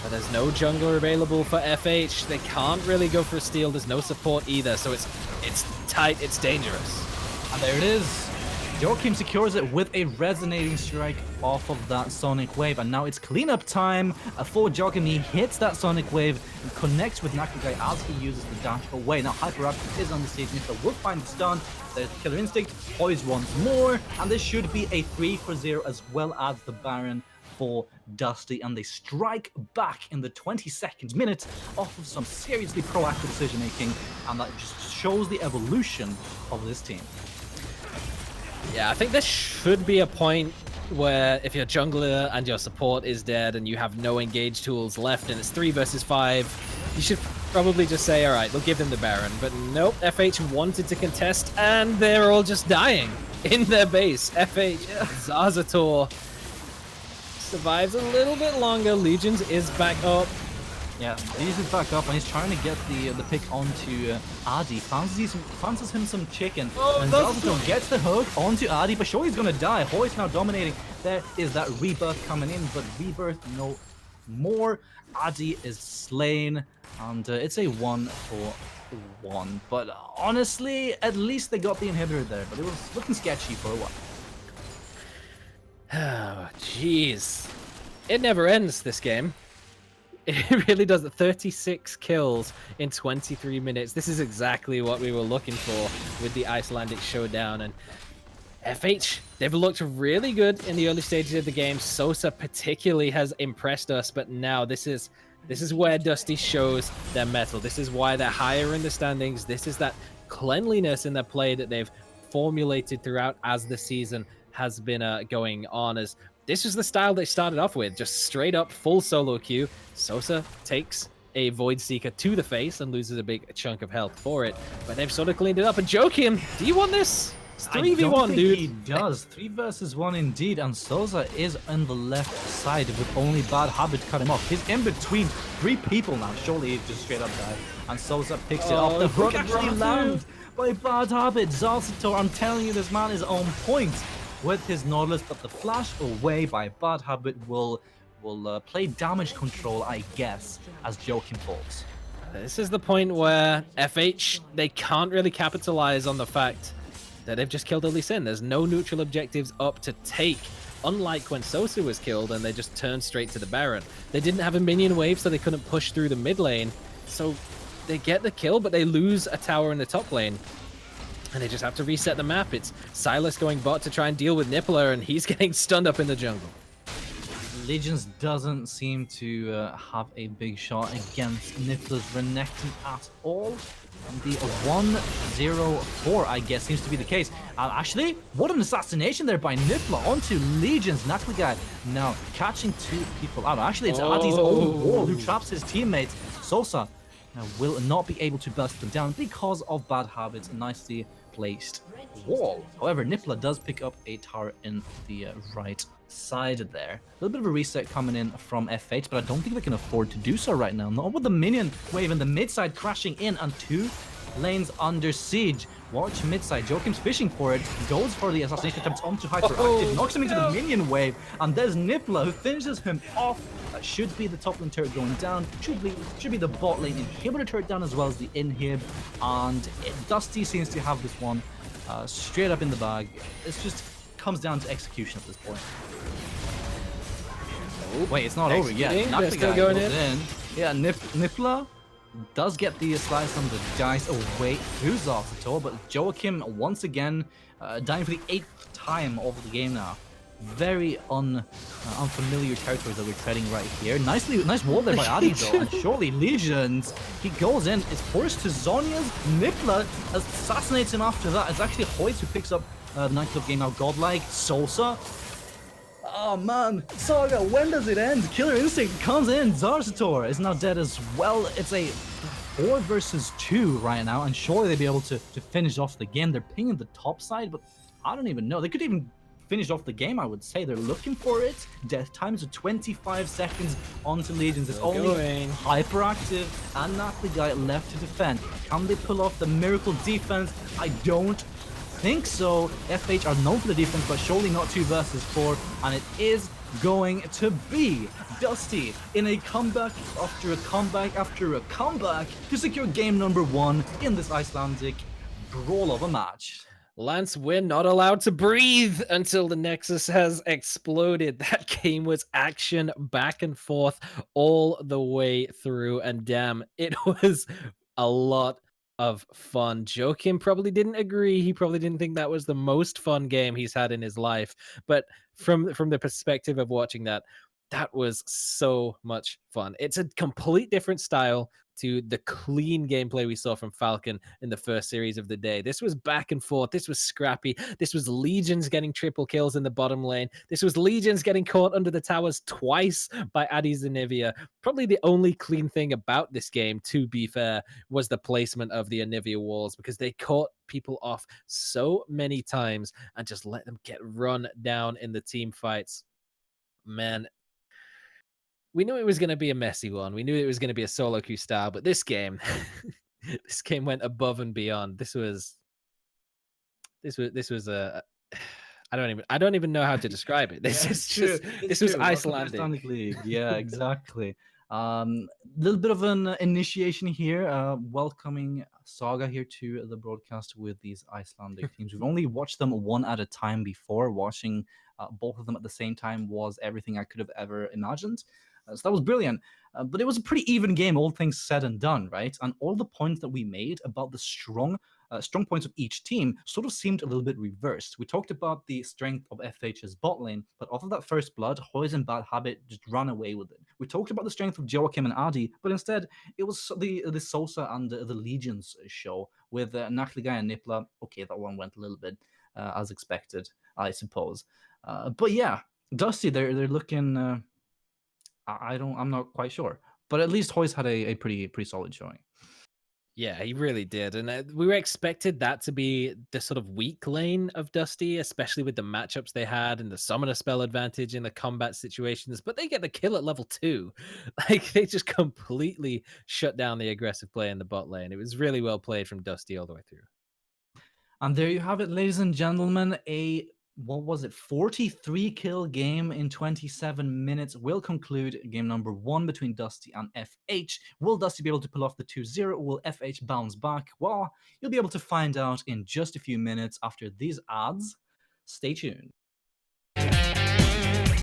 but there's no jungler available for FH. They can't really go for a steal. There's no support either, so it's tight. It's dangerous. And there it is. Joachim secures it with a resonating strike off of that Sonic Wave, and now it's cleanup time for Joachim. He hits that Sonic Wave and connects with Nakugai as he uses the dash away. Now Hyperactive is on the siege, so will find the stun. There's Killer Instinct, Poise once more, and this should be a 3 for 0 as well as the Baron for Dusty, and they strike back in the 22nd minute off of some seriously proactive decision making, and that just shows the evolution of this team. Yeah, I think there should be a point where if your jungler and your support is dead and you have no engage tools left and it's 3 versus 5, you should probably just say, all right, we'll give them the Baron. But nope, FH wanted to contest and they're all just dying in their base. FH, Zazator survives a little bit longer. Legions is back up. Yeah, he's back up and he's trying to get the pick onto Adi. Fancies him some chicken. And Zazator gets the hook onto Adi, but sure he's gonna die. Hoy's now dominating. There is that rebirth coming in, but rebirth no more. Adi is slain, and it's a 1 for 1. But honestly, at least they got the inhibitor there, but it was looking sketchy for a while. Oh, jeez. It never ends, this game. It really does. 36 kills in 23 minutes. This is exactly what we were looking for with the Icelandic showdown. And FH, they've looked really good in the early stages of the game. Sosa particularly has impressed us, but now this is where Dusty shows their mettle. This is why they're higher in the standings. This is that cleanliness in their play that they've formulated throughout as the season has been going on. As this is the style they started off with, just straight up full solo queue. Sosa takes a Void Seeker to the face and loses a big chunk of health for it, but they've sort of cleaned it up. And Joachim, do you want this? It's 3v1, dude. He does. 3 versus 1 indeed, and Sosa is on the left side with only Bad Habit cut him off. He's in between 3 people now. Surely he'd just straight up die. And Sosa picks it up. The hook actually lands by Bad Habit. Zazator, I'm telling you, this man is on point with his Nautilus, but the flash away by Bad Habit will play damage control, I guess, as Joachim falls. This is the point where FH, they can't really capitalize on the fact that they've just killed Lee Sin. There's no neutral objectives up to take, unlike when Sosa was killed and they just turned straight to the Baron. They didn't have a minion wave, so they couldn't push through the mid lane. So they get the kill, but they lose a tower in the top lane. And they just have to reset the map. It's Silas going bot to try and deal with Nippler, and he's getting stunned up in the jungle. Legions doesn't seem to have a big shot against Niffler's Renekton at all. And the 1-0-4, I guess, seems to be the case. Actually, what an assassination there by Niffler onto Legion's Guy. Now, catching two people out. Actually, it's Adi's own wall who traps his teammates. Sosa will not be able to burst them down because of bad habits. A nicely placed wall. However, Niffler does pick up a tower in the right side there. A little bit of a reset coming in from FH, but I don't think they can afford to do so right now. Not with the minion wave and the mid side crashing in and two lanes under siege. Watch mid side. Joachim's fishing for it. Goes for the assassination attempts onto Hyperactive. Knocks him into the minion wave. And there's Niffler who finishes him off. That should be the top lane turret going down. Should be the bot lane inhibitor turret down as well as the inhib. And Dusty seems to have this one straight up in the bag. It just comes down to execution at this point. Wait, it's not over yet. They're still going in. Yeah, Niffler does get the slice on the dice away through Zartator, but Joachim once again dying for the 8th time over the game now. Very unfamiliar territories that we're treading right here. Nice wall there by Adi though, and surely Legions. He goes in, is forced to Zhonya's. Niffler assassinates him after that. It's actually Hoist who picks up the 9th club game now. Godlike, Sosa. Oh man, Saga, when does it end? Killer Instinct comes in. Zartator is now dead as well. It's a 4 versus 2 right now, and surely they'll be able to finish off the game. They're pinging the top side, but I don't even know. They could even finish off the game, I would say. They're looking for it. Death times are 25 seconds onto Legions. It's only Hyperactive and Guy left to defend. Can they pull off the miracle defense? I don't think so. FH are known for the defense, but surely not 2 versus 4, and it is going to be Dusty in a comeback after a comeback after a comeback to secure game number 1 in this Icelandic brawl of a match. Lance, we're not allowed to breathe until the Nexus has exploded. That game was action back and forth all the way through, and damn, it was a lot of fun. Joachim probably didn't agree. He probably didn't think that was the most fun game he's had in his life. But from the perspective of watching that, that was so much fun. It's a complete different style to the clean gameplay we saw from Falcon in the first series of the day. This was back and forth. This was scrappy. This was Legions getting triple kills in the bottom lane. This was Legions getting caught under the towers twice by Adi Zanivia. Probably the only clean thing about this game, to be fair, was the placement of the Anivia walls, because they caught people off so many times and just let them get run down in the team fights. Man, we knew it was going to be a messy one. We knew it was going to be a solo queue style, but this game, this game went above and beyond. This was a. I don't even know how to describe it. This is just this was Icelandic. League. Yeah, exactly. Little bit of an initiation here. Welcoming Saga here to the broadcast with these Icelandic teams. We've only watched them one at a time before. Watching both of them at the same time was everything I could have ever imagined. So that was brilliant. But it was a pretty even game, all things said and done, right? And all the points that we made about the strong points of each team sort of seemed a little bit reversed. We talked about the strength of FH's bot lane, but off of that first blood, Hoy's and Bad Habit just ran away with it. We talked about the strength of Joachim and Adi, but instead it was the Sosa and the Legions show with Nakligai and Nippla. Okay, that one went a little bit as expected, I suppose. But yeah, Dusty, they're looking. I'm not quite sure, but at least Hoy's had a pretty solid showing. Yeah, he really did. And we were expected that to be the sort of weak lane of Dusty, especially with the matchups they had and the summoner spell advantage in the combat situations. But they get the kill at level 2. Like, they just completely shut down the aggressive play in the bot lane. It was really well played from Dusty all the way through. And there you have it, ladies and gentlemen. What was it, 43 kill game in 27 minutes will conclude game number 1 between Dusty and FH. Will Dusty be able to pull off the 2-0? Will FH bounce back? Well, you'll be able to find out in just a few minutes after these ads. Stay tuned.